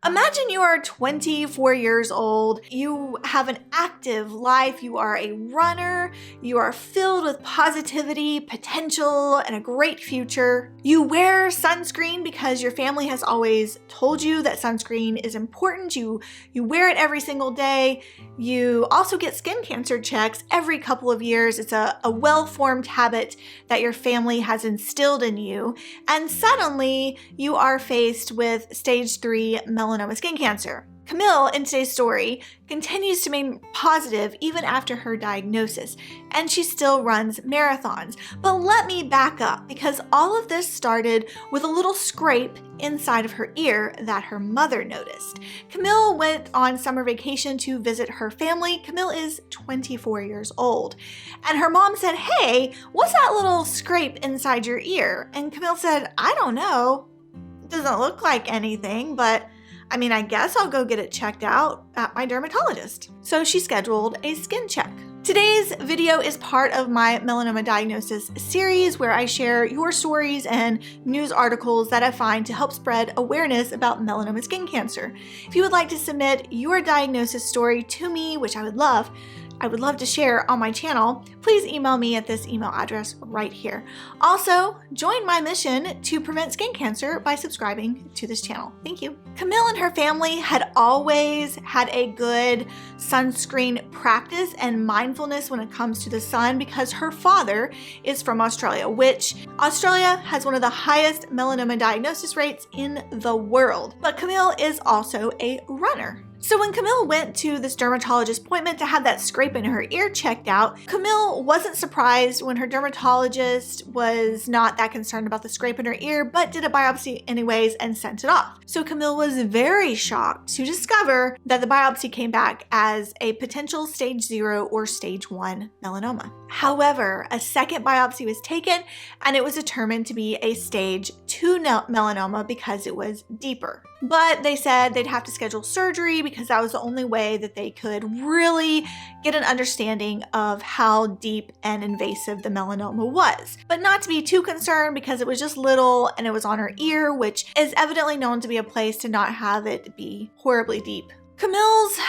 Imagine you are 24 years old, you have an active life, you are a runner, you are filled with positivity, potential, and a great future. You wear sunscreen because your family has always told you that sunscreen is important. You wear it every single day. You also get skin cancer checks every couple of years. It's a well-formed habit that your family has instilled in you. And suddenly you are faced with stage 3 melanoma skin cancer. Camille, in today's story, continues to remain positive even after her diagnosis, and she still runs marathons. But let me back up, because all of this started with a little scrape inside of her ear that her mother noticed. Camille went on summer vacation to visit her family. Camille is 24 years old, and her mom said, "Hey, what's that little scrape inside your ear?" And Camille said, "I don't know. It doesn't look like anything, but I guess I'll go get it checked out at my dermatologist." So she scheduled a skin check. Today's video is part of my melanoma diagnosis series, where I share your stories and news articles that I find to help spread awareness about melanoma skin cancer. If you would like to submit your diagnosis story to me, which I would love to share on my channel, please email me at this email address right here. Also, join my mission to prevent skin cancer by subscribing to this channel. Thank you. Camille and her family had always had a good sunscreen practice and mindfulness when it comes to the sun, because her father is from Australia, which Australia has one of the highest melanoma diagnosis rates in the world. But Camille is also a runner. So when Camille went to this dermatologist appointment to have that scrape in her ear checked out, Camille wasn't surprised when her dermatologist was not that concerned about the scrape in her ear, but did a biopsy anyways and sent it off. So Camille was very shocked to discover that the biopsy came back as a potential stage 0 or stage 1 melanoma. However, a second biopsy was taken and it was determined to be a stage 2 melanoma because it was deeper. But they said they'd have to schedule surgery because that was the only way that they could really get an understanding of how deep and invasive the melanoma was. But not to be too concerned, because it was just little and it was on her ear, which is evidently known to be a place to not have it be horribly deep. Camille's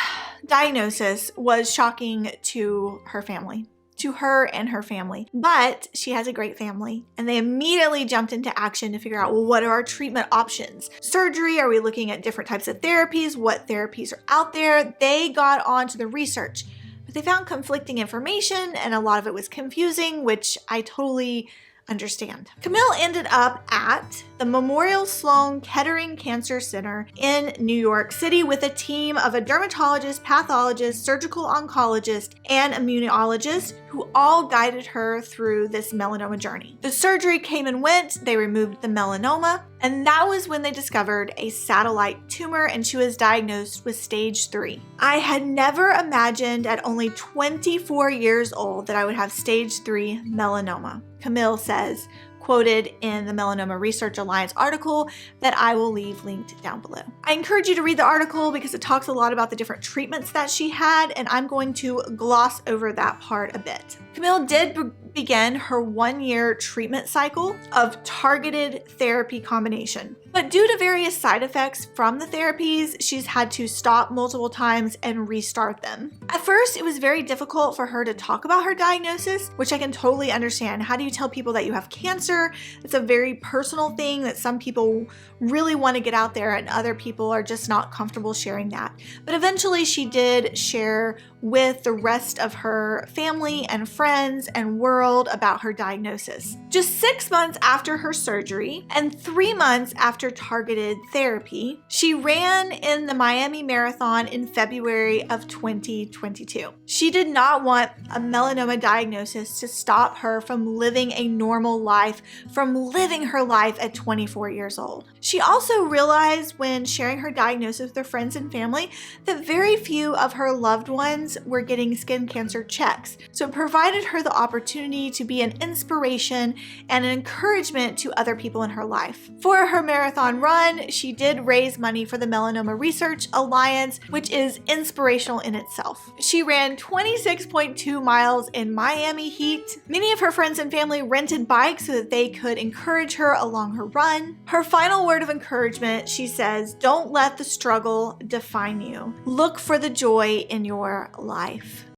diagnosis was shocking to her family. To her and her family, but she has a great family, and they immediately jumped into action to figure out, well, what are our treatment options? Surgery? Are we looking at different types of therapies? What therapies are out there? They got onto the research, but they found conflicting information, and a lot of it was confusing, which I totally understand. Camille ended up at the Memorial Sloan Kettering Cancer Center in New York City with a team of a dermatologist, pathologist, surgical oncologist, and immunologist who all guided her through this melanoma journey. The surgery came and went. They removed the melanoma, and that was when they discovered a satellite tumor, and she was diagnosed with stage 3. I had never imagined at only 24 years old that I would have stage 3 melanoma. Camille says, quoted in the Melanoma Research Alliance article that I will leave linked down below. I encourage you to read the article because it talks a lot about the different treatments that she had, and I'm going to gloss over that part a bit. Camille did begin her 1-year treatment cycle of targeted therapy combination. But due to various side effects from the therapies, she's had to stop multiple times and restart them. At first, it was very difficult for her to talk about her diagnosis, which I can totally understand. How do you tell people that you have cancer? It's a very personal thing that some people really want to get out there, and other people are just not comfortable sharing that. But eventually she did share with the rest of her family and friends and world about her diagnosis. Just 6 months after her surgery and 3 months after targeted therapy, she ran in the Miami Marathon in February of 2022. She did not want a melanoma diagnosis to stop her from living a normal life, from living her life at 24 years old. She also realized when sharing her diagnosis with her friends and family that very few of her loved ones were getting skin cancer checks. So it provided her the opportunity to be an inspiration and an encouragement to other people in her life. For her marathon marathon run, she did raise money for the Melanoma Research Alliance, which is inspirational in itself. She ran 26.2 miles in Miami heat. Many of her friends and family rented bikes so that they could encourage her along her run. Her final word of encouragement, she says, "Don't let the struggle define you. Look for the joy in your life."